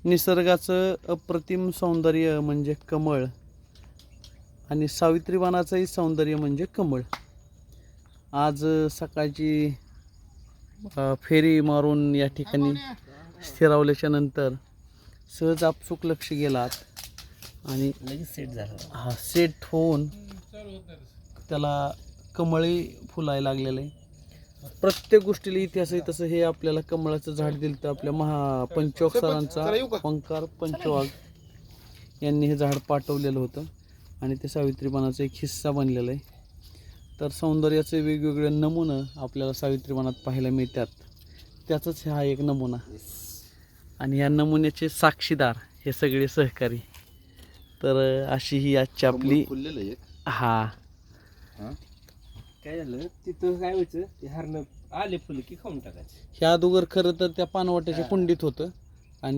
निसर्गाचं अप्रतिम सौंदर्य म्हणजे कमळ आणि सावित्रीबानाचंही सौंदर्य म्हणजे कमळ. आज सकाळची फेरी मारून या ठिकाणी स्थिरावल्याच्या नंतर सहज आपसूक लक्ष गेलात आणि लगेच सेट झाला. हा सेट होऊन त्याला कमळी फुलायला लागलेलं आहे. प्रत्येक गोष्टीला इतिहास आहे. तसं हे आपल्याला कमळाचं झाड दिलं तर आपल्या पंचवाघ सरांचा ओंकार पंचवाघ यांनी हे झाड पाठवलेलं होतं आणि ते सावित्रीबानाचा एक हिस्सा बनलेला आहे. तर सौंदर्याचे वेगवेगळे नमुने आपल्याला सावित्रीबानात पाहायला मिळतात. त्याचाच हा एक नमुना आणि या नमुन्याचे साक्षीदार हे सगळे सहकारी. तर अशी ही आजची आपली हा काय झालं तिथं काय व्हायचं, ते हरणं आले फुलं की खाऊन टाकायचे. ह्या अगोदर खरं तर त्या पानवट्याच्या कुंडीत होतं.